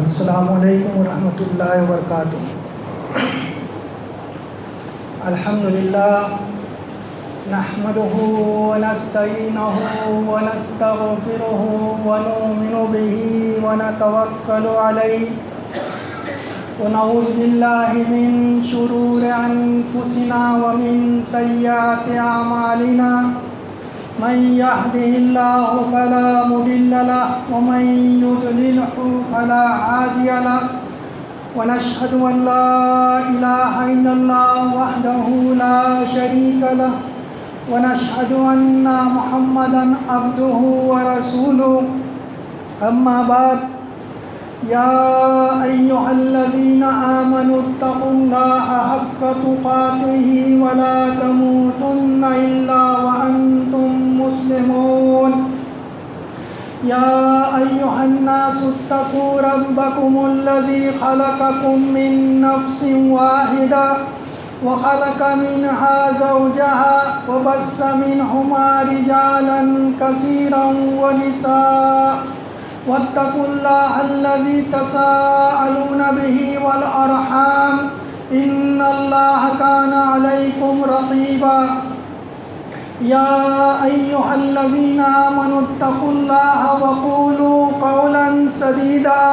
السلام علیکم ورحمۃ اللہ وبرکاتہ۔ الحمدللہ نحمدہ ونستعینہ ونستغفرہ ونؤمن بہ ونتوکل علیہ ونعوذ باللہ من شرور انفسنا ومن سیئات اعمالنا من يهده الله فلا مضل له ومن يضلل فلا هادي له ونشهد أن لا إله إلا الله وحده لا شريك له ونشهد أن محمدا عبده ورسوله أما بعد يا أيها الذين آمنوا اتقوا الله حق تقاته ولا تموتن إلا وأنتم مسلمون يا أيها الناس اتقوا ربكم الذي خلقكم من نفس واحدة وخلق منها زوجها وبث منهما رجالا كثيرا ونساء واتقوا الله الذي تساءلون به والأرحام إن الله كان عليكم رقيبا يا أيها الذين آمنوا اتقوا الله وقولوا قولا سديدا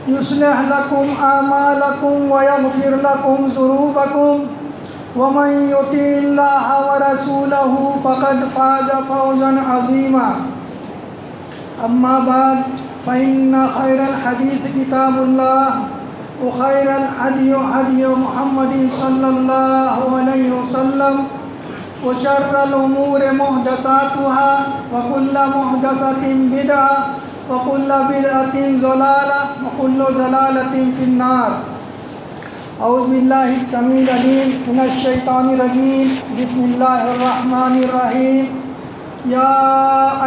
يصلح لكم أعمالكم ويغفر لكم ذنوبكم ومن يطع الله ورسوله فقد فاز فوزا عظيما أما بعد فإن خير الحديث كتاب الله وخير الهدي هدي محمد صلى الله عليه وسلم وشر الأمور محدثاتها وكل محدثة بدعة وكل بدعة ضلالة وكل ضلالة في النار۔ أعوذ بالله السميع العليم من الشيطان الرجيم بسم الله الرحمن الرحيم يا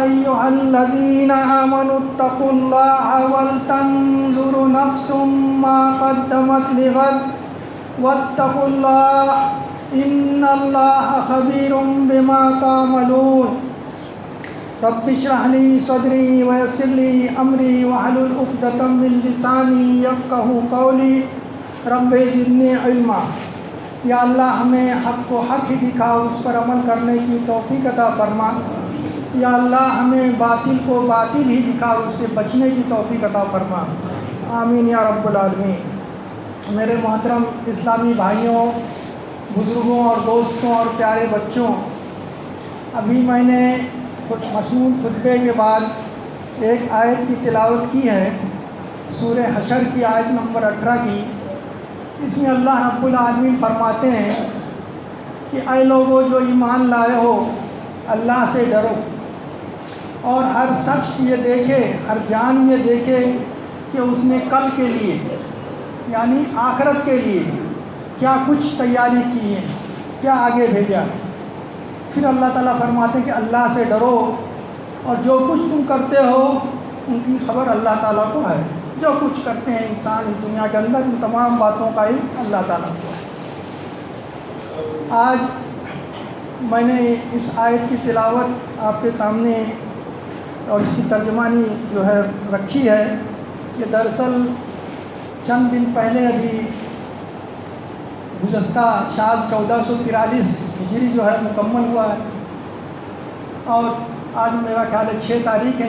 أيها الذين آمنوا اتقوا الله ولتنظر نفس ما قدمت لغد واتقوا الله إن الله خبير بما تعملون۔ رب اشرح لي صدري ويسر لي أمري واحلل عقدة من لساني يفقهوا قولي رب زدني علما۔ یا اللہ ہمیں حق کو حق ہی دکھا، اس پر عمل کرنے کی توفیق عطا فرما۔ یا اللہ ہمیں باطل کو باطل ہی دکھا، اس سے بچنے کی توفیق عطا فرما۔ آمین یا رب العالمین۔ میرے محترم اسلامی بھائیوں، بزرگوں اور دوستوں اور پیارے بچوں، ابھی میں نے مصنون خطبے کے بعد ایک آیت کی تلاوت کی ہے، سورہ حشر کی آیت نمبر 18 کی۔ اس میں اللہ رب العالمین فرماتے ہیں کہ اے لوگو جو ایمان لائے ہو، اللہ سے ڈرو، اور ہر شخص یہ دیکھے، ہر جان یہ دیکھے کہ اس نے کل کے لیے یعنی آخرت کے لیے کیا کچھ تیاری کی ہے، کیا آگے بھیجا۔ پھر اللہ تعالیٰ فرماتے ہیں کہ اللہ سے ڈرو، اور جو کچھ تم کرتے ہو ان کی خبر اللہ تعالیٰ کو ہے۔ جو کچھ کرتے ہیں انسان اس دنیا کے اندر، ان تمام باتوں کا علم اللہ تعالیٰ کو ہے۔ آج میں نے اس آیت کی تلاوت آپ کے سامنے اور اس کی ترجمانی جو ہے رکھی ہے۔ یہ دراصل چند دن پہلے ابھی گزشتہ سال 1443 ہجری جو ہے مکمل ہوا ہے، اور آج میرا خیال ہے 6 تاریخ ہے۔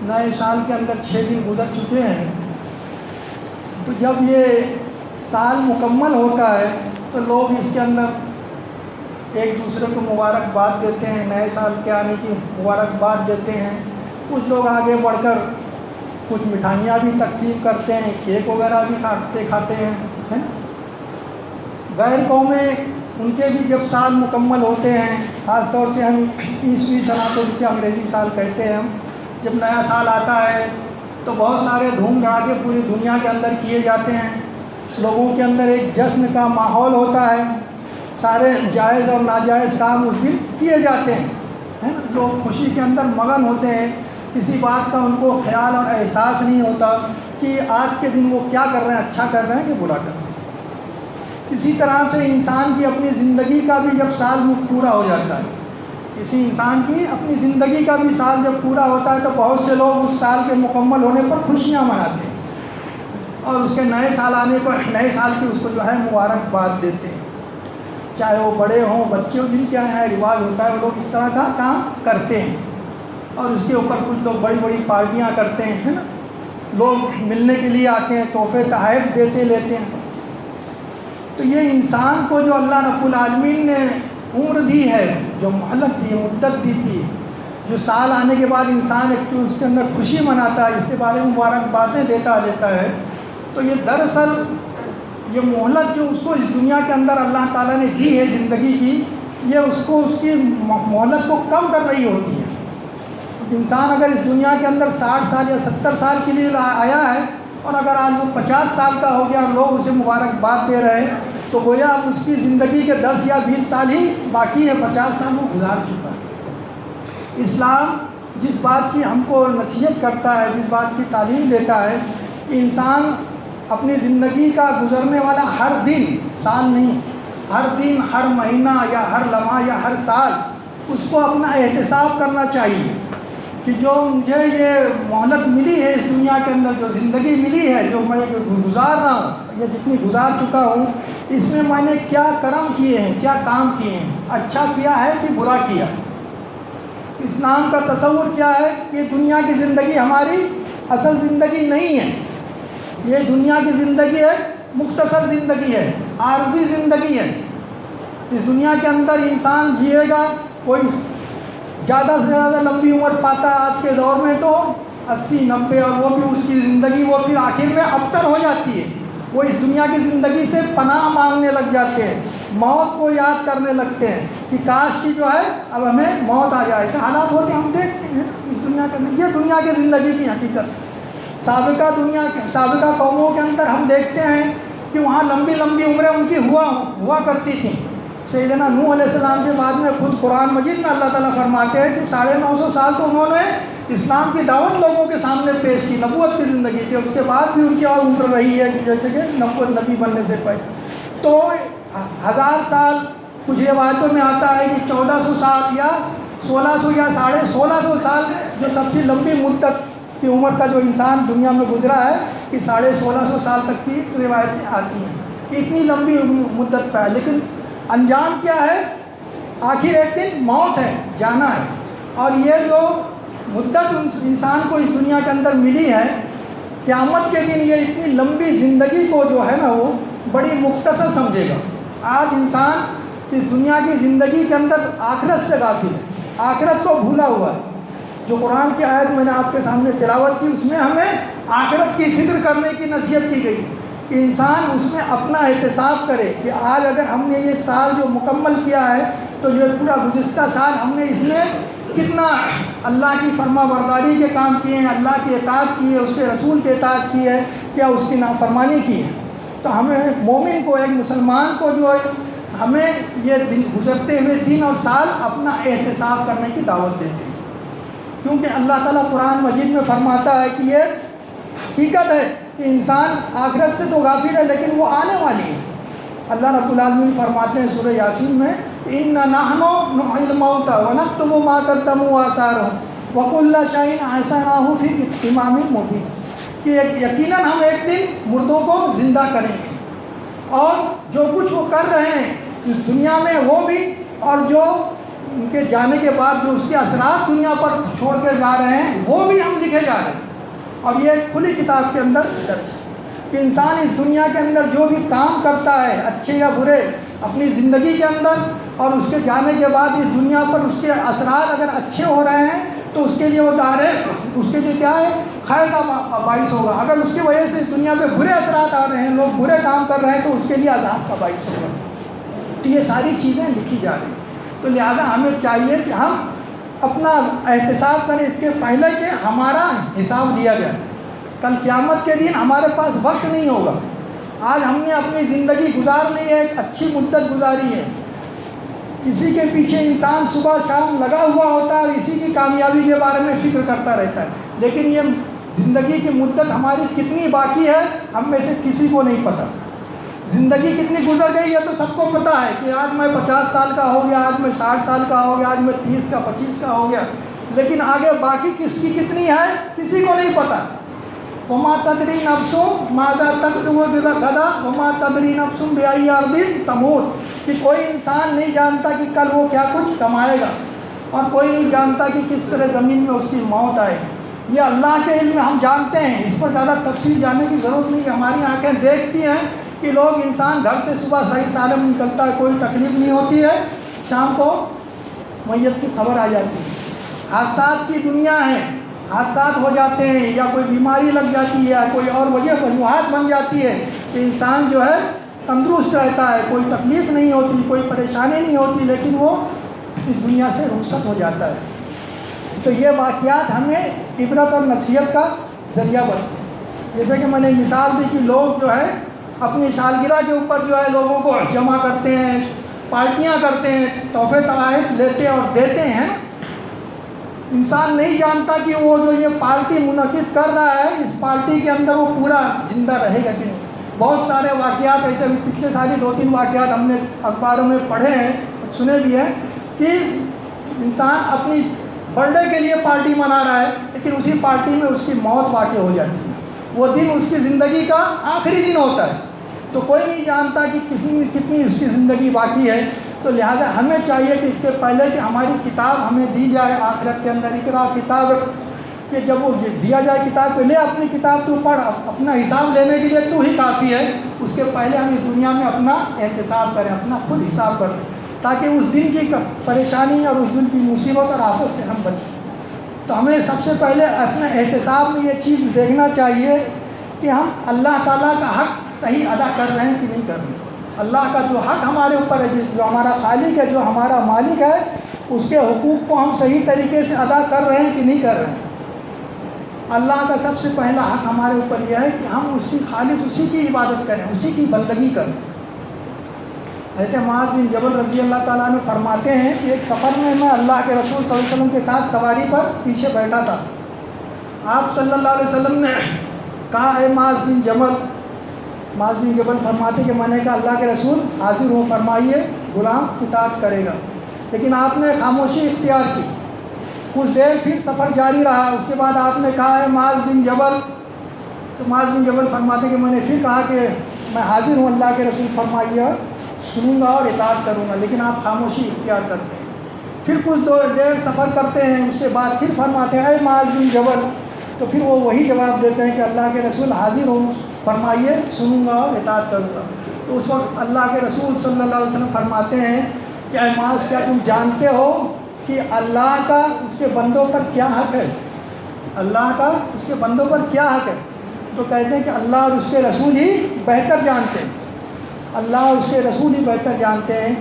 نئے سال کے اندر 6 دن گزر چکے ہیں۔ تو جب یہ سال مکمل ہوتا ہے تو لوگ اس کے اندر ایک دوسرے کو مبارکباد دیتے ہیں، نئے سال کے آنے کی مبارکباد دیتے ہیں۔ کچھ لوگ آگے بڑھ کر کچھ مٹھائیاں بھی تقسیم کرتے ہیں، کیک وغیرہ بھی کھاتے ہیں۔ غیر قومیں ان کے بھی جب سال مکمل ہوتے ہیں، خاص طور سے ہم عیسوی سال کو جسے انگریزی سال کہتے ہیں، جب نیا سال آتا ہے تو بہت سارے دھوم دھڑاکے پوری دنیا کے اندر کیے جاتے ہیں۔ لوگوں کے اندر ایک جشن کا ماحول ہوتا ہے، سارے جائز اور ناجائز کام اس دن کیے جاتے ہیں۔ لوگ خوشی کے اندر مگن ہوتے ہیں، کسی بات کا ان کو خیال اور احساس نہیں ہوتا کہ آج کے دن وہ کیا کر رہے ہیں، اچھا کر رہے ہیں کہ برا کر رہے ہیں۔ اسی طرح سے انسان کی اپنی زندگی کا بھی جب سال پورا ہو جاتا ہے، کسی انسان کی اپنی زندگی کا بھی سال جب پورا ہوتا ہے تو بہت سے لوگ اس سال کے مکمل ہونے پر خوشیاں مناتے ہیں اور اس کے نئے سال آنے پر نئے سال کی اس کو جو ہے مبارکباد دیتے ہیں، چاہے وہ بڑے ہوں بچے ہوں، جن کے یہاں رواج ہوتا ہے وہ لوگ اس طرح کا کام کرتے ہیں۔ اور اس کے اوپر کچھ لوگ بڑی بڑی پارٹیاں کرتے ہیں، ہے نا، لوگ ملنے کے لیے آتے ہیں، تحفے تحائف دیتے لیتے ہیں۔ تو یہ انسان کو جو اللہ رب العالمین نے عمر دی ہے، جو مہلت دی، مدت دی تھی، جو سال آنے کے بعد انسان ایک تو اس کے اندر خوشی مناتا ہے، اس کے بارے میں مبارکبادیں دیتا ہے، تو یہ دراصل یہ مہلت جو اس کو اس دنیا کے اندر اللہ تعالیٰ نے دی ہے زندگی کی، یہ اس کو اس کی مہلت کو کم کر رہی ہوتی ہے۔ انسان اگر اس دنیا کے اندر 60 سال یا 70 سال کے لیے آیا ہے اور اگر آج وہ 50 سال کا ہو گیا اور لوگ اسے مبارکباد دے رہے ہیں، تو گویا اب اس کی زندگی کے 10 یا 20 سال ہی باقی ہے، 50 سال وہ گزار چکا ہے۔ اسلام جس بات کی ہم کو نصیحت کرتا ہے، جس بات کی تعلیم دیتا ہے کہ انسان اپنی زندگی کا گزرنے والا ہر دن، سال نہیں، ہر دن، ہر مہینہ یا ہر لمحہ یا ہر سال اس کو اپنا احتساب کرنا چاہیے کہ جو مجھے یہ مہلت ملی ہے اس دنیا کے اندر، جو زندگی ملی ہے، جو میں گزار رہا ہوں یا جتنی گزار چکا ہوں، اس میں نے کیا کرم کیے ہیں، کیا کام کیے ہیں، اچھا کیا ہے کہ برا کیا۔ اسلام کا تصور کیا ہے کہ دنیا کی زندگی ہماری اصل زندگی نہیں ہے، یہ دنیا کی زندگی ہے، مختصر زندگی ہے، عارضی زندگی ہے۔ اس دنیا کے اندر انسان جیے گا، کوئی زیادہ سے زیادہ لمبی عمر پاتا ہے آج کے دور میں تو 80 90، اور وہ بھی اس کی زندگی وہ پھر آخر میں ابتر ہو جاتی ہے، وہ اس دنیا کی زندگی سے پناہ مانگنے لگ جاتے ہیں، موت کو یاد کرنے لگتے ہیں کہ کاش کی جو ہے اب ہمیں موت آ جائے۔ ایسے حالات ہوتے ہیں، ہم دیکھتے ہیں اس دنیا کے اندر، یہ دنیا کی زندگی کی حقیقت۔ سابقہ قوموں کے اندر ہم دیکھتے ہیں کہ وہاں لمبی لمبی عمریں ان کی ہوا کرتی تھیں۔ سیدنا نوح علیہ السلام کے بعد میں خود قرآن مجید میں اللہ تعالیٰ فرماتے ہیں کہ 950 سال تو انہوں نے اسلام کی دعوت لوگوں کے سامنے پیش کی، نبوت کی زندگی تھی، اس کے بعد بھی ان کی اور عمر رہی ہے جیسے کہ نبی بننے سے پہلے۔ تو 1000 سال کچھ روایتوں میں آتا ہے کہ 1400 سال یا 1600 یا 1650 سال جو سب سے لمبی مدت کی عمر کا جو انسان دنیا میں گزرا ہے کہ 1650 سال تک کی روایتیں آتی ہیں، اتنی لمبی مدت کا ہے۔ لیکن انجام کیا ہے؟ آخر ایک دن موت ہے، جانا ہے۔ اور یہ جو مدت انسان کو اس دنیا کے اندر ملی ہے، قیامت کے دن یہ اتنی لمبی زندگی کو جو ہے نا وہ بڑی مختصر سمجھے گا۔ آج انسان اس دنیا کی زندگی کے اندر آخرت سے غافل ہے، آخرت کو بھولا ہوا ہے۔ جو قرآن کی آیت میں نے آپ کے سامنے تلاوت کی، اس میں ہمیں آخرت کی فکر کرنے کی نصیحت کی گئی ہے کہ انسان اس میں اپنا احتساب کرے کہ آج اگر ہم نے یہ سال جو مکمل کیا ہے تو یہ پورا گزشتہ سال ہم نے اس میں کتنا اللہ کی فرما برداری کے کام کیے ہیں، اللہ کی اطاعت کی ہے، اس کے رسول کی اطاعت کی ہے، کیا اس کی نافرمانی کی ہے۔ تو ہمیں مومن کو، ایک مسلمان کو جو ہے ہمیں یہ گزرتے ہوئے دن اور سال اپنا احتساب کرنے کی دعوت دیتے ہیں، کیونکہ اللہ تعالیٰ قرآن مجید میں فرماتا ہے کہ یہ حقیقت ہے کہ انسان آخرت سے تو غافل ہے لیکن وہ آنے والی ہے۔ اللہ رب العالمین فرماتے ہیں سورہ یاسین میں، إِنَّا نَحْنُ نُحْيِي الْمَوْتَى وَنَكْتُبُ مَا قَدَّمُوا وَآثَارَهُمْ وَكُلَّ شَيْءٍ أَحْصَيْنَاهُ فِي إِمَامٍ مُبِينٍ کہ یقیناً ہم ایک دن مردوں کو زندہ کریں گے، اور جو کچھ وہ کر رہے ہیں اس دنیا میں وہ بھی، اور جو ان کے جانے کے بعد جو اس کے اثرات دنیا پر چھوڑ کے جا رہے ہیں وہ بھی ہم لکھے جا رہے ہیں۔ اور یہ ایک کھلی کتاب کے اندر درج ہے کہ انسان اس دنیا کے اندر جو بھی کام کرتا ہے، اچھے یا برے، اپنی زندگی کے اندر اور اس کے جانے کے بعد اس دنیا پر اس کے اثرات اگر اچھے ہو رہے ہیں تو اس کے لیے وہ دار ہے، اس کے لیے کیا ہے، خیر کا باعث ہوگا۔ اگر اس کی وجہ سے اس دنیا پہ برے اثرات آ رہے ہیں، لوگ برے کام کر رہے ہیں، تو اس کے لیے عذاب کا باعث ہوگا۔ تو یہ ساری چیزیں لکھی جا رہی ہیں، تو لہذا ہمیں چاہیے کہ ہم اپنا احتساب کریں اس کے پہلے کہ ہمارا حساب لیا جائے۔ کل قیامت کے دن ہمارے پاس وقت نہیں ہوگا۔ آج ہم نے اپنی زندگی گزار لی ہے، ایک اچھی مدت گزاری ہے، اسی کے پیچھے انسان صبح شام لگا ہوا ہوتا ہے اور اسی کی کامیابی کے بارے میں فکر کرتا رہتا ہے، لیکن یہ زندگی کی مدت ہماری کتنی باقی ہے ہم میں سے کسی کو نہیں پتہ۔ زندگی کتنی گزر گئی ہے تو سب کو پتہ ہے کہ آج میں 50 سال کا ہو گیا، آج میں 60 سال کا ہو گیا، آج میں 30 کا 25 کا ہو گیا، لیکن آگے باقی کس کی کتنی ہے کسی کو نہیں پتہ۔ وما تدری نفس ماذا تکسب غدا وما تدری نفس بأی ارض تموت، کہ کوئی انسان نہیں جانتا کہ کل وہ کیا کچھ کمائے گا، اور کوئی نہیں جانتا کہ کس طرح زمین میں اس کی موت آئے گی۔ یہ اللہ کے علم میں ہم جانتے ہیں، اس پر زیادہ تفصیل جاننے کی ضرورت نہیں ہے۔ ہماری آنکھیں دیکھتی ہیں کہ لوگ انسان گھر سے صبح صحیح سالم نکلتا ہے، کوئی تکلیف نہیں ہوتی ہے، شام کو میت کی خبر آ جاتی ہے۔ حادثات کی دنیا ہے، حادثات ہو جاتے ہیں، یا کوئی بیماری لگ جاتی ہے، یا کوئی اور وجہ وجوہات بن جاتی ہے کہ انسان جو ہے تندرست رہتا ہے، کوئی تکلیف نہیں ہوتی، کوئی پریشانی نہیں ہوتی، لیکن وہ اس دنیا سے رخصت ہو جاتا ہے۔ تو یہ واقعات ہمیں عبرت اور نصیحت کا ذریعہ بنتے ہیں۔ جیسے کہ میں نے مثال دی کہ لوگ جو ہے اپنی سالگرہ کے اوپر جو ہے لوگوں کو جمع کرتے ہیں، پارٹیاں کرتے ہیں، تحفے تحائف لیتے اور دیتے ہیں۔ انسان نہیں جانتا کہ وہ جو یہ پارٹی منعقد کر رہا ہے، اس پارٹی کے اندر وہ پورا زندہ رہے گا کہ نہیں۔ بہت سارے واقعات ایسے، پچھلے سال 2-3 واقعات ہم نے اخباروں میں پڑھے ہیں، سنے بھی ہیں، کہ انسان اپنی برتھ ڈے کے لیے پارٹی منا رہا ہے، لیکن اسی پارٹی میں اس کی موت واقع ہو جاتی ہے۔ وہ دن اس کی زندگی کا آخری دن ہوتا ہے، تو کوئی نہیں جانتا کہ کتنی اس کی زندگی باقی ہے۔ تو لہٰذا ہمیں چاہیے کہ اس سے پہلے کہ ہماری کتاب ہمیں دی جائے آخرت کے اندر، اقرا کتاب، کہ جب وہ دیا جائے کتاب کو لے اپنی کتاب تو پڑھ، اپنا حساب لینے کے لیے تو ہی کافی ہے، اس کے پہلے ہم اس دنیا میں اپنا احتساب کریں، اپنا خود حساب کریں، تاکہ اس دن کی پریشانی اور اس دن کی مصیبت اور آفت سے ہم بچیں۔ تو ہمیں سب سے پہلے اپنے احتساب میں یہ چیز دیکھنا چاہیے کہ ہم اللہ تعالیٰ کا حق صحیح ادا کر رہے ہیں کہ نہیں کر رہے ہیں۔ اللہ کا جو حق ہمارے اوپر ہے، جو ہمارا خالق ہے، جو ہمارا مالک ہے، اس کے حقوق کو ہم صحیح طریقے سے ادا کر رہے ہیں کہ نہیں کر رہے ہیں۔ اللہ کا سب سے پہلا حق ہمارے اوپر یہ ہے کہ ہم اس کی خالص اسی کی عبادت کریں، اسی کی بندگی کریں۔ حضرت معاذ بن جبل رضی اللہ تعالیٰ عنہ فرماتے ہیں کہ ایک سفر میں اللہ کے رسول صلی اللہ علیہ وسلم کے ساتھ سواری پر پیچھے بیٹھا تھا۔ آپ صلی اللہ علیہ وسلم نے کہا، اے معاذ بن جبل۔ معاذ بن جبل فرماتے کہ میں نے کہا، اللہ کے رسول حاضر ہوں، فرمائیے، غلام اطاعت کرے گا۔ لیکن آپ نے خاموشی اختیار کی۔ کچھ دیر پھر سفر جاری رہا، اس کے بعد آپ نے کہا، اے معاذ بن جبل۔ تو معاذ بن جبل فرماتے کہ میں نے پھر کہا کہ میں حاضر ہوں، اللہ کے رسول، فرمائیے، سنوں گا اور اطاعت کروں گا، لیکن آپ خاموشی اختیار کرتے ہیں۔ پھر کچھ دیر سفر کرتے ہیں، اس کے بعد پھر فرماتے ہیں، اے معاذ بن جبل۔ تو پھر وہ وہی جواب دیتے ہیں کہ اللہ کے رسول حاضر ہوں، فرمائیے، سنوں گا اور اطاعت کروں گا۔ تو اس وقت اللہ کے رسول صلی اللہ علیہ وسلم فرماتے ہیں کہ اے معاذ، کیا تم جانتے ہو کہ اللہ کا اس کے بندوں پر کیا حق ہے؟ اللہ کا اس کے بندوں پر کیا حق ہے؟ تو کہتے ہیں کہ اللہ اور اس کے رسول ہی بہتر جانتے ہیں، اللہ اور اس کے رسول ہی بہتر جانتے ہیں۔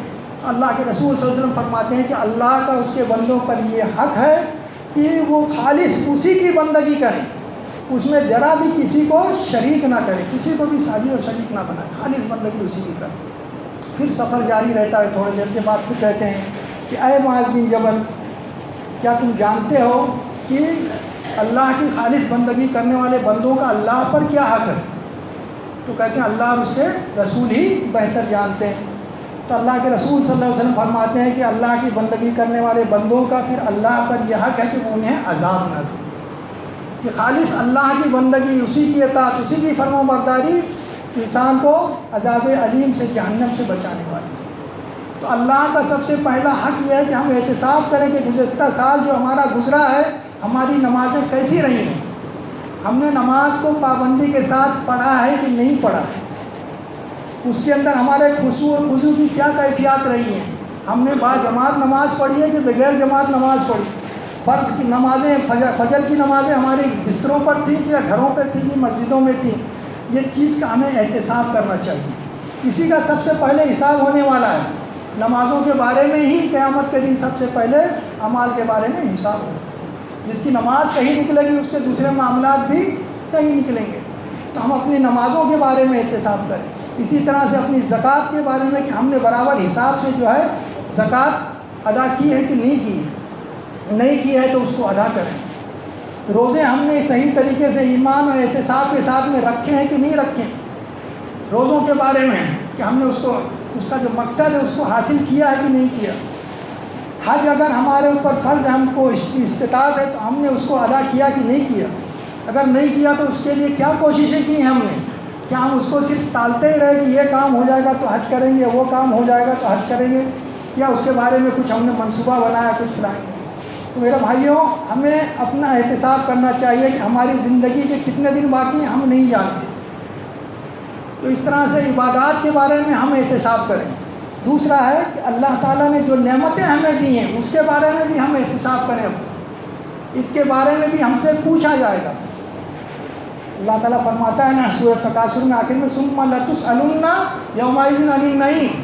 اللہ کے رسول صلی اللہ علیہ وسلم فرماتے ہیں کہ اللہ کا اس کے بندوں پر یہ حق ہے کہ وہ خالص اسی کی بندگی کریں، اس میں ذرا بھی کسی کو شریک نہ کرے، کسی کو بھی ساجی اور شریک نہ بنائے، خالص بندگی اسی کی کرے۔ پھر سفر جاری رہتا ہے، تھوڑی دیر کے بعد پھر کہتے ہیں کہ اے معاذ بن جبل، کیا تم جانتے ہو کہ اللہ کی خالص بندگی کرنے والے بندوں کا اللہ پر کیا حق ہے؟ تو کہتے ہیں اللہ اور اس کے رسول ہی بہتر جانتے ہیں۔ تو اللہ کے رسول صلی اللہ علیہ وسلم فرماتے ہیں کہ اللہ کی بندگی کرنے والے بندوں کا پھر اللہ پر یہ حق ہے کہ وہ انہیں عذاب نہ دے، کہ خالص اللہ کی بندگی، اسی کی اطاعت، اسی کی فرما برداری انسان کو عذاب علیم سے، جہنم سے بچانے والی۔ تو اللہ کا سب سے پہلا حق یہ ہے کہ ہم احتساب کریں کہ گزشتہ سال جو ہمارا گزرا ہے، ہماری نمازیں کیسی رہی ہیں، ہم نے نماز کو پابندی کے ساتھ پڑھا ہے کہ نہیں پڑھا، اس کے اندر ہمارے خشوع اور خضوع کی کیا کیفیات رہی ہیں، ہم نے با جماعت نماز پڑھی ہے کہ بغیر جماعت نماز پڑھی، فرض کی نمازیں، فجر کی نمازیں ہمارے بستروں پر تھیں یا گھروں پہ تھیں کہ مسجدوں میں تھیں، یہ چیز کا ہمیں احتساب کرنا چاہیے۔ اسی کا سب سے پہلے حساب ہونے والا ہے، نمازوں کے بارے میں ہی قیامت کے دن سب سے پہلے اعمال کے بارے میں حساب ہوگا۔ جس کی نماز صحیح نکلے گی اس کے دوسرے معاملات بھی صحیح نکلیں گے۔ تو ہم اپنی نمازوں کے بارے میں احتساب کریں، اسی طرح سے اپنی زکوٰۃ کے بارے میں کہ ہم نے برابر حساب سے جو ہے زکوٰۃ ادا کی ہے کہ نہیں کی ہے، نہیں کی ہے تو اس کو ادا کریں۔ روزے ہم نے صحیح طریقے سے ایمان اور احتساب کے ساتھ میں رکھے ہیں کہ نہیں رکھے ہیں، روزوں کے بارے میں کہ ہم نے اس کا جو مقصد ہے اس کو حاصل کیا ہے کہ نہیں کیا. حج اگر ہمارے اوپر فرض ہے، ہم کو اس کی استطاعت ہے تو ہم نے اس کو ادا کیا کہ نہیں کیا. اگر نہیں کیا تو اس کے لیے کیا کوششیں کی ہیں ہم نے. کیا ہم اس کو صرف ٹالتے ہی رہے کہ یہ کام ہو جائے گا تو حج کریں گے، وہ کام ہو جائے گا تو حج کریں گے، یا اس کے بارے میں کچھ ہم نے منصوبہ بنایا کچھ بنائیں گے. تو میرے بھائیوں، ہمیں اپنا احتساب کرنا چاہیے کہ ہماری زندگی کے کتنے دن باقی ہیں ہم نہیں جانتے. تو اس طرح سے عبادات کے بارے میں ہم احتساب کریں. دوسرا ہے کہ اللہ تعالیٰ نے جو نعمتیں ہمیں دی ہیں اس کے بارے میں بھی ہم احتساب کریں. اس کے بارے میں بھی ہم سے پوچھا جائے گا. اللہ تعالیٰ فرماتا ہے نا سورۃ تکاثر میں آخر میں ثم لتسألن یومئذ عن النعیم،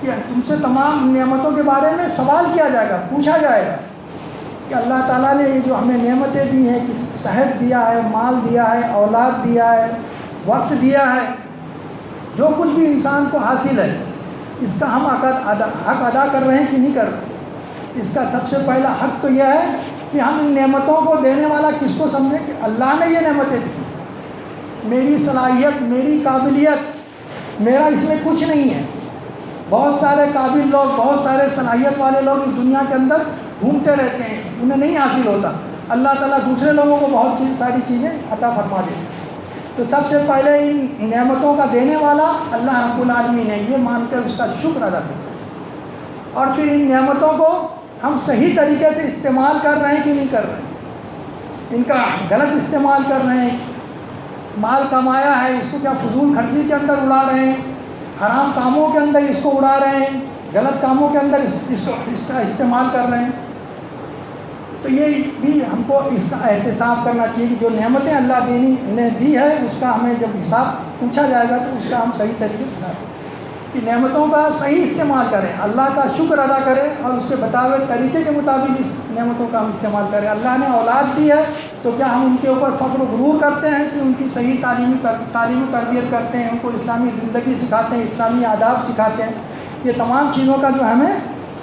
کہ تم سے تمام نعمتوں کے بارے میں سوال کیا جائے گا، پوچھا جائے گا کہ اللہ تعالیٰ نے یہ جو ہمیں نعمتیں دی ہیں، کہ صحت دیا ہے، مال دیا ہے، اولاد دیا ہے، وقت دیا ہے، جو کچھ بھی انسان کو حاصل ہے اس کا ہم حق ادا کر رہے ہیں کہ نہیں کر رہے. اس کا سب سے پہلا حق تو یہ ہے کہ ہم ان نعمتوں کو دینے والا کس کو سمجھیں کہ اللہ نے یہ نعمتیں دی. میری صلاحیت، میری قابلیت، میرا اس میں کچھ نہیں ہے. بہت سارے قابل لوگ، بہت سارے صلاحیت والے لوگ اس دنیا کے اندر گھومتے رہتے ہیں، انہیں نہیں حاصل ہوتا. اللہ تعالیٰ دوسرے لوگوں کو بہت ساری چیزیں عطا فرما دے. تو سب سے پہلے ان نعمتوں کا دینے والا اللہ رب العالمین ہے، یہ مان کر اس کا شکر ادا کریں. اور پھر ان نعمتوں کو ہم صحیح طریقے سے استعمال کر رہے ہیں کہ نہیں کر رہے ہیں. ان کا غلط استعمال کر رہے ہیں. مال کمایا ہے، اس کو کیا فضول خرچی کے اندر اڑا رہے ہیں، حرام کاموں کے اندر اس کو اڑا رہے ہیں، غلط کاموں کے اندر اس کا استعمال کر رہے ہیں. تو یہ بھی ہم کو اس کا احتساب کرنا چاہیے کہ جو نعمتیں اللہ نے دی ہے اس کا ہمیں جب حساب پوچھا جائے گا تو اس کا ہم صحیح طریقے سے کہ نعمتوں کا صحیح استعمال کریں، اللہ کا شکر ادا کریں اور اس کے بتائے ہوئے طریقے کے مطابق اس نعمتوں کا ہم استعمال کریں. اللہ نے اولاد دی ہے تو کیا ہم ان کے اوپر فخر و غرور کرتے ہیں کہ ان کی صحیح تعلیم و تربیت کرتے ہیں، ان کو اسلامی زندگی سکھاتے ہیں، اسلامی آداب سکھاتے ہیں. یہ تمام چیزوں کا جو ہمیں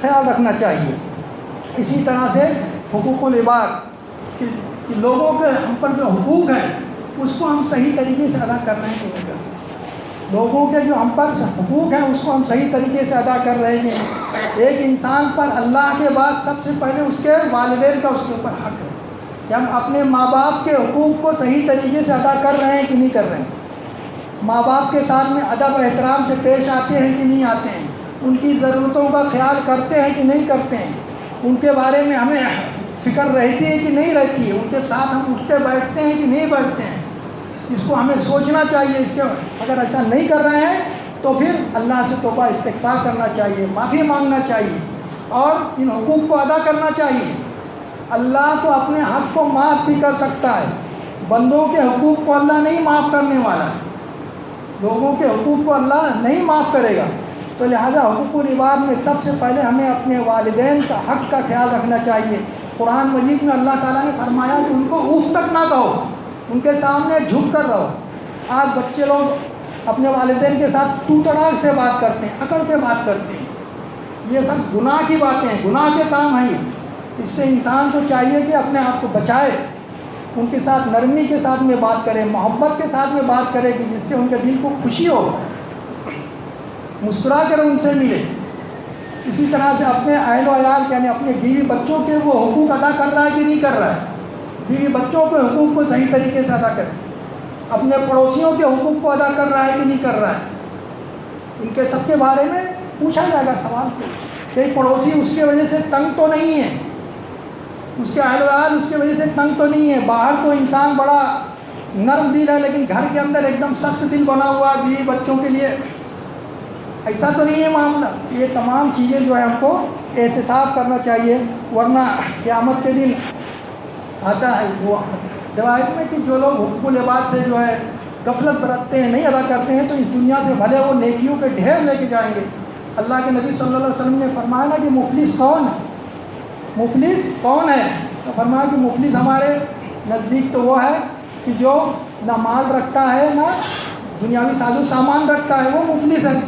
خیال رکھنا چاہیے. اسی طرح سے حقوق العباد کہ لوگوں کے ہم پر جو حقوق ہیں اس کو ہم صحیح طریقے سے ادا کر رہے ہیں کہ نہیں کر رہے. لوگوں کے جو ہم پر حقوق ہیں اس کو ہم صحیح طریقے سے ادا کر رہے ہیں. ایک انسان پر اللہ کے بعد سب سے پہلے اس کے والدین کا اس کے اوپر حق ہے کہ ہم اپنے ماں باپ کے حقوق کو صحیح طریقے سے ادا کر رہے ہیں کہ نہیں کر رہے ہیں. ماں باپ کے ساتھ میں ادب و احترام سے پیش آتے ہیں کہ نہیں آتے ہیں، ان کی ضرورتوں کا خیال کرتے ہیں کہ نہیں کرتے ہیں، ان کے بارے میں ہمیں فکر رہتی ہے کہ نہیں رہتی ہے، ان کے ساتھ ہم اٹھتے بیٹھتے ہیں کہ نہیں بیٹھتے ہیں. اس کو ہمیں سوچنا چاہیے. اس کے اگر ایسا نہیں کر رہے ہیں تو پھر اللہ سے توبہ استغفار کرنا چاہیے، معافی مانگنا چاہیے اور ان حقوق کو ادا کرنا چاہیے. اللہ تو اپنے حق کو معاف بھی کر سکتا ہے، بندوں کے حقوق کو اللہ نہیں معاف کرنے والا ہے. لوگوں کے حقوق کو اللہ نہیں معاف کرے گا. تو لہٰذا حقوق العباد میں سب سے پہلے ہمیں اپنے والدین کا حق کا خیال رکھنا چاہیے. قرآن مجید میں اللہ تعالیٰ نے فرمایا کہ ان کو اف تک نہ کہو، ان کے سامنے جھک کر رہو. آج بچے لوگ اپنے والدین کے ساتھ تو تڑاک سے بات کرتے ہیں، اکڑ کے بات کرتے ہیں. یہ سب گناہ کی باتیں ہیں، گناہ کے کام ہیں. اس سے انسان کو چاہیے کہ اپنے آپ کو بچائے، ان کے ساتھ نرمی کے ساتھ میں بات کرے، محبت کے ساتھ میں بات کرے کہ جس سے ان کے دل کو خوشی ہو، مسکرا کر ان سے ملے. اسی طرح سے اپنے اہل و عیال یعنی اپنے بیوی بچوں کے وہ حقوق ادا کر رہا ہے کہ نہیں کر رہا ہے. بیوی بچوں کے حقوق کو صحیح طریقے سے ادا کرے. اپنے پڑوسیوں کے حقوق کو ادا کر رہا ہے کہ نہیں کر رہا ہے. ان کے سب کے بارے میں پوچھا جائے گا سوال کہ پڑوسی اس کی وجہ سے تنگ تو نہیں ہے، اس کے اہل و عیال اس کی وجہ سے تنگ تو نہیں ہے. باہر تو انسان بڑا نرم دل ہے لیکن گھر کے اندر ایک دم سخت دل بنا ہوا ہے بیوی بچوں کے لیے. ایسا تو نہیں ہے معاملہ. یہ تمام چیزیں جو ہے ہم کو احتساب کرنا چاہیے، ورنہ قیامت کے دن آتا ہے وہ روایت میں کہ جو لوگ حقوق العباد سے جو ہے غفلت برتتے ہیں، نہیں ادا کرتے ہیں، تو اس دنیا سے بھلے وہ نیکیوں کے ڈھیر لے کے جائیں گے. اللہ کے نبی صلی اللہ علیہ وسلم نے فرمایا نا کہ مفلس کون ہے، مفلس کون ہے؟ تو فرمایا کہ مفلس ہمارے نزدیک تو وہ ہے کہ جو نہ مال رکھتا ہے نہ دنیاوی ساز و سامان رکھتا ہے، وہ مفلس ہے.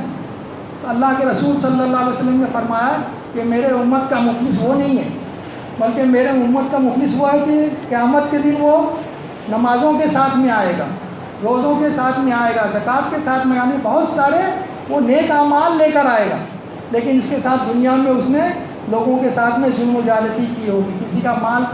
تو اللہ کے رسول صلی اللہ علیہ وسلم نے فرمایا کہ میرے امت کا مفلس وہ نہیں ہے، بلکہ میرے امت کا مفلس وہ ہے کہ قیامت کے دن وہ نمازوں کے ساتھ میں آئے گا، روزوں کے ساتھ میں آئے گا، زکوٰۃ کے ساتھ میں، یعنی بہت سارے وہ نیک اعمال لے کر آئے گا، لیکن اس کے ساتھ دنیا میں اس نے لوگوں کے ساتھ میں ظلم و زیادتی کی ہوگی، کسی کا مال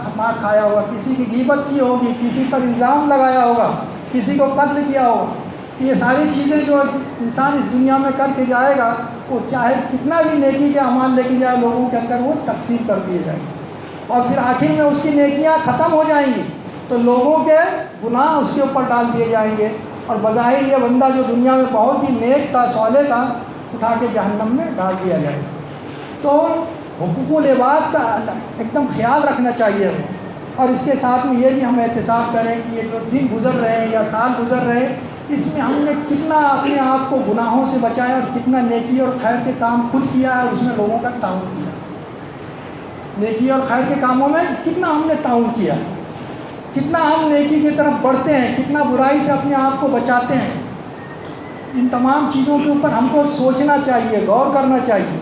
کھایا ہوگا، کسی کی غیبت کی ہوگی، کسی پر الزام لگایا ہوگا، کسی کو قتل کیا ہوگا۔ یہ ساری چیزیں جو انسان اس دنیا میں کر کے جائے گا، وہ چاہے کتنا بھی نیکی کے اعمال لے کے جائے، لوگوں کے اندر وہ تقسیم کر دیے جائیں گے، اور پھر آخر میں اس کی نیکیاں ختم ہو جائیں گی تو لوگوں کے گناہ اس کے اوپر ڈال دیے جائیں گے، اور بظاہر یہ بندہ جو دنیا میں بہت ہی نیک تھا، صالح تھا، اٹھا کے جہنم میں ڈال دیا جائے گا۔ تو حقوق العباد کا ایک دم خیال رکھنا چاہیے ہمیں، اور اس کے ساتھ میں یہ بھی ہم احتساب کریں کہ یہ جو دن گزر رہے ہیں یا سال گزر رہے ہیں، اس میں ہم نے کتنا اپنے آپ کو گناہوں سے بچایا، اور کتنا نیکی اور خیر کے کام خود کیا ہے، اور اس میں لوگوں کا تعاون کیا۔ نیکی اور خیر کے کاموں میں کتنا ہم نے تعاون کیا، کتنا ہم نیکی کی طرف بڑھتے ہیں، کتنا برائی سے اپنے آپ کو بچاتے ہیں۔ ان تمام چیزوں کے اوپر ہم کو سوچنا چاہیے، غور کرنا چاہیے۔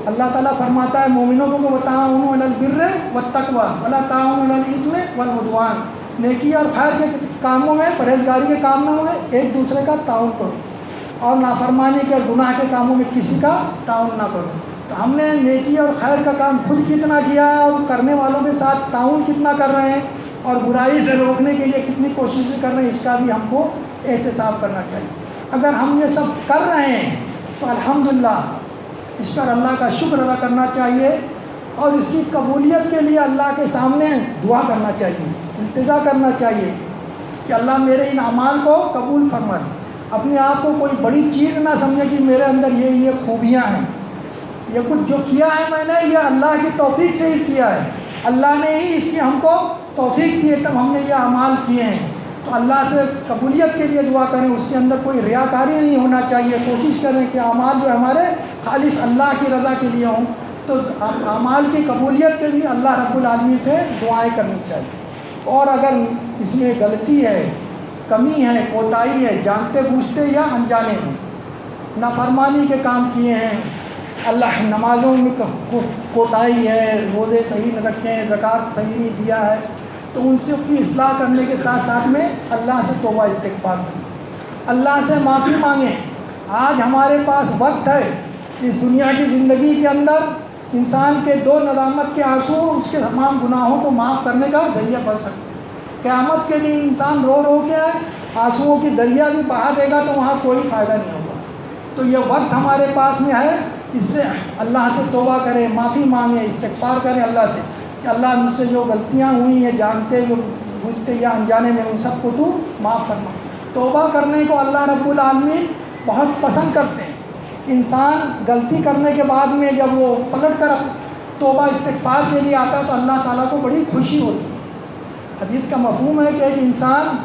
اللہ تعالیٰ فرماتا ہے مومنوں کو وتعاونوا علی البر والتقوی ولا تعاونوا علی الاثم والعدوان، نیکی اور خیر کے کاموں میں، پرہیزگاری کے کاموں میں ایک دوسرے کا تعاون کرو، اور نافرمانی کے اور گناہ کے کاموں میں کسی کا تعاون نہ کرو۔ تو ہم نے نیکی اور خیر کا کام خود کتنا کیا ہے، اور کرنے والوں کے ساتھ تعاون کتنا کر رہے ہیں، اور برائی سے روکنے کے لیے کتنی کوششیں کر رہے ہیں، اس کا بھی ہم کو احتساب کرنا چاہیے۔ اگر ہم یہ سب کر رہے ہیں تو الحمدللہ اس پر اللہ کا شکر ادا کرنا چاہیے، اور اس کی قبولیت کے لیے اللہ کے سامنے دعا کرنا چاہیے، التجا کرنا چاہیے کہ اللہ میرے ان اعمال کو قبول فرمائے۔ اپنے آپ کو کوئی بڑی چیز نہ سمجھے کہ میرے اندر یہ خوبیاں ہیں، یہ کچھ جو کیا ہے میں نے یہ اللہ کی توفیق سے ہی کیا ہے، اللہ نے ہی اس کی ہم کو توفیق دی ہے تب ہم نے یہ اعمال کیے ہیں۔ تو اللہ سے قبولیت کے لیے دعا کریں، اس کے اندر کوئی ریاکاری نہیں ہونا چاہیے، کوشش کریں کہ اعمال جو ہمارے خالص اللہ کی رضا کے لیے ہوں۔ تو اعمال کی قبولیت کے لیے اللہ رب العالمین سے دعائیں کرنی چاہیے، اور اگر اس میں غلطی ہے، کمی ہے، کوتاہی ہے، جانتے بوجھتے یا انجانے میں نافرمانی کے کام کیے ہیں، اللہ نمازوں میں کوتاہی ہے، روزے صحیح نہ رکھے ہیں، زکوٰۃ صحیح نہیں دیا ہے، تو ان سے اپنی اصلاح کرنے کے ساتھ ساتھ میں اللہ سے توبہ استغفار کریں، اللہ سے معافی مانگیں۔ آج ہمارے پاس وقت ہے، اس دنیا کی زندگی کے اندر انسان کے دو ندامت کے آنسو اس کے تمام گناہوں کو معاف کرنے کا ذریعہ بن سکتے ہیں۔ قیامت کے لیے انسان رو رو کے آنسوؤں کی دریا بھی بہا دے گا تو وہاں کوئی فائدہ نہیں ہوگا۔ تو یہ وقت ہمارے پاس میں ہے، اس سے اللہ سے توبہ کریں، معافی مانگیں، استغفار کریں اللہ سے کہ اللہ مجھ سے جو غلطیاں ہوئی ہیں، جانتے بوجھتے یا انجانے میں، ان سب کو تو معاف فرما۔ توبہ کرنے کو اللہ رب العالمین بہت پسند کرتے ہیں۔ انسان غلطی کرنے کے بعد میں جب وہ پلٹ کر توبہ استغفار کے لیے آتا ہے تو اللہ تعالیٰ کو بڑی خوشی ہوتی ہے۔ حدیث کا مفہوم ہے کہ ایک انسان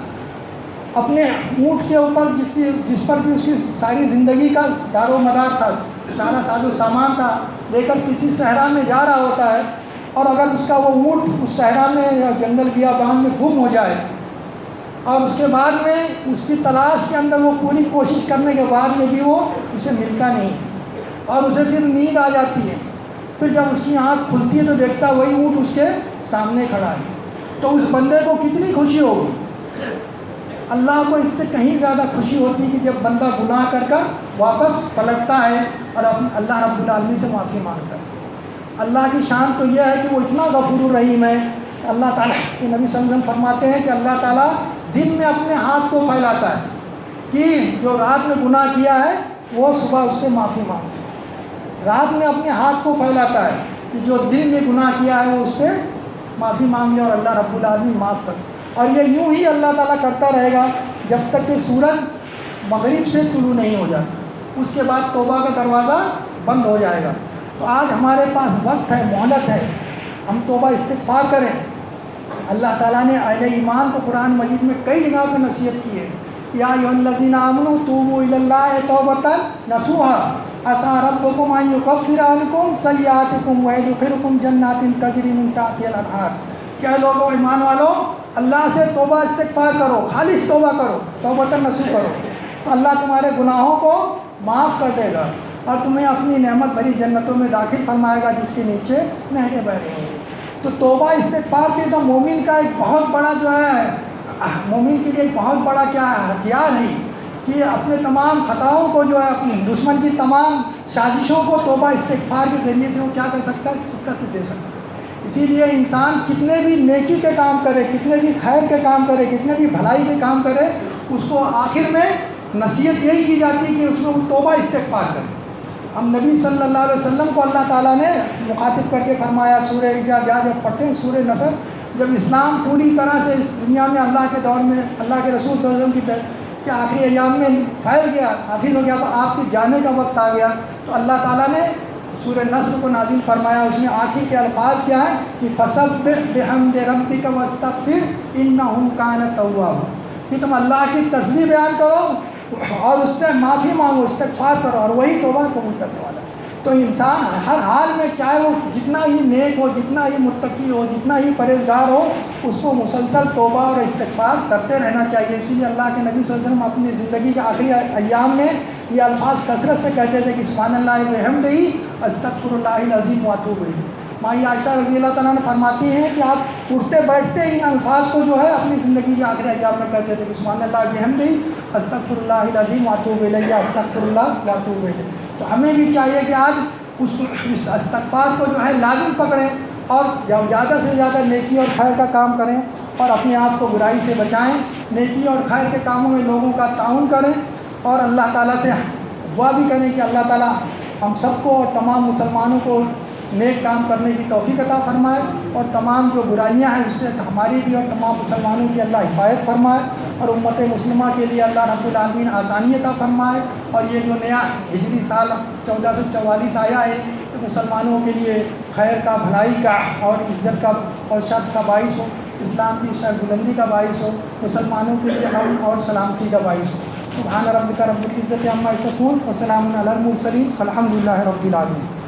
اپنے اونٹ کے اوپر جس پر بھی اس کی ساری زندگی کا دار و مدار تھا، سارا ساز و سامان تھا، لے کر کسی صحرا میں جا رہا ہوتا ہے، اور اگر اس کا وہ اونٹ اس صحرا میں یا جنگل بیابان میں گم ہو جائے، اور اس کے بعد میں اس کی تلاش کے اندر وہ پوری کوشش کرنے کے بعد میں بھی وہ اسے ملتا نہیں ہے، اور اسے پھر نیند آ جاتی ہے، پھر جب اس کی آنکھ کھلتی ہے تو دیکھتا وہی اونٹ اس کے سامنے کھڑا ہے، تو اس بندے کو کتنی خوشی ہوگی۔ اللہ کو اس سے کہیں زیادہ خوشی ہوتی ہے کہ جب بندہ گناہ کر کر واپس پلٹتا ہے اور اللہ رب العالمین سے معافی مانگتا ہے۔ اللہ کی شان تو یہ ہے کہ وہ اتنا غفور الرحیم ہے کہ اللہ تعالیٰ کے نبی صلی اللہ علیہ وسلم فرماتے ہیں کہ اللہ تعالیٰ دن میں اپنے ہاتھ کو پھیلاتا ہے کہ جو رات میں گناہ کیا ہے وہ صبح اس سے معافی مانگے۔ رات میں اپنے ہاتھ کو پھیلاتا ہے کہ جو دن میں گناہ کیا ہے وہ اس سے معافی مانگ لے، اور اللہ رب العالمین معاف کر دے۔ اور یہ یوں ہی اللہ تعالیٰ کرتا رہے گا جب تک کہ سورج مغرب سے طلوع نہیں ہو جاتا، اس کے بعد توبہ کا دروازہ بند ہو جائے گا۔ تو آج ہمارے پاس وقت ہے، مہلت ہے، ہم توبہ استغفار کریں۔ اللہ تعالیٰ نے اہل ایمان کو قرآن مجید میں کئی جگہ پہ نصیحت کی ہے، یا ایھا الذین آمنوا توبوا الی اللہ توبۃ نصوحا عسیٰ ربکم ان یکفر عنکم سیئاتکم ویدخلکم جنات تجری من تحتہا الانہار۔ کیا لوگوں ایمان والو اللہ سے توبہ استغفار کرو، خالص توبہ کرو، توبۃ نصوح کرو، تو اللہ تمہارے گناہوں کو معاف کر دے گا اور تمہیں اپنی نعمت بھری جنتوں میں داخل فرمائے گا جس کے نیچے نہریں بہ رہی ہوں گی۔ تو توبہ استغفار کے تو مومن کا ایک بہت بڑا جو ہے مومن کے لیے بہت بڑا کیا ہتھیار ہے کہ اپنے تمام خطاؤں کو جو ہے اپنے دشمن کی تمام سازشوں کو توبہ استغفار کے ذریعے سے وہ کیا کر سکتا ہے، شکست دے سکتا ہے۔ اسی لیے انسان کتنے بھی نیکی کے کام کرے، کتنے بھی خیر کے کام کرے، کتنے بھی بھلائی کے کام کرے، اس کو آخر میں نصیحت یہی کی جاتی ہے کہ اس میں وہ توبہ استغفار کرے۔ ہم نبی صلی اللہ علیہ وسلم کو اللہ تعالیٰ نے مخاطب کر کے فرمایا سورہ جب پڑھتے ہیں سورہ نصر، جب اسلام پوری طرح سے دنیا میں اللہ کے دور میں اللہ کے رسول صلی اللہ علیہ وسلم کی آخری ایام میں پھیل گیا، حاصل ہو گیا، تو آپ کے جانے کا وقت آ گیا، تو اللہ تعالیٰ نے سورہ نصر کو نازل فرمایا۔ اس میں آخر کے الفاظ کیا ہیں کہ فسبح بحمد ربک واستغفر انہ کان توابا، کہ تم اللہ کی تسبیح بیان کرو اور اس سے معافی مانگو، استغفار کرو، اور وہی توبہ قبول کرنے والا ہے۔ تو انسان ہر حال میں چاہے وہ جتنا ہی نیک ہو، جتنا ہی متقی ہو، جتنا ہی پرہیزگار ہو، اس کو مسلسل توبہ اور استغفار کرتے رہنا چاہیے۔ اسی لیے اللہ کے نبی صلی اللہ علیہ وسلم اپنی زندگی کے آخری ایام میں یہ الفاظ کثرت سے کہتے تھے کہ سبحان اللہ وبحمدہ استغفر اللہ العظیم واتوب الیہ۔ مائی عائشہ رضی اللہ تعالیٰ نے فرماتی ہیں کہ آپ اٹھتے بیٹھتے ان الفاظ کو جو ہے اپنی زندگی کے آخری ایام میں کہتے تھے کہ سبحان اللہ وبحمدہ استغفر اللہ العظیم واتوب الیہ، استغفر اللہ واتوب الیہ۔ تو ہمیں بھی چاہیے کہ آج اس استغفار کو جو ہے لازم پکڑیں اور زیادہ سے زیادہ نیکی اور خیر کا کام کریں اور اپنے آپ کو برائی سے بچائیں، نیکی اور خیر کے کاموں میں لوگوں کا تعاون کریں اور اللہ تعالیٰ سے دعا بھی کریں کہ اللہ تعالیٰ ہم سب کو اور تمام مسلمانوں کو نیک کام کرنے کی توفیق عطا فرمائے اور تمام جو برائیاں ہیں اس سے ہماری بھی اور تمام مسلمانوں کی اللہ حفاظت فرمائے اور امت مسلمہ کے لیے اللہ رب العالمین آسانی عطا فرمائے۔ اور یہ جو نیا ہجری سال 1444 آیا ہے تو مسلمانوں کے لیے خیر کا، بھلائی کا اور عزت کا اور شرف کا باعث ہو، اسلام کی سر بلندی کا باعث ہو، مسلمانوں کے لیے امن اور سلامتی کا باعث ہو۔ سبحان ربک رب العزت عما یصفون وسلام علی المرسلین والحمد للہ رب العالمین۔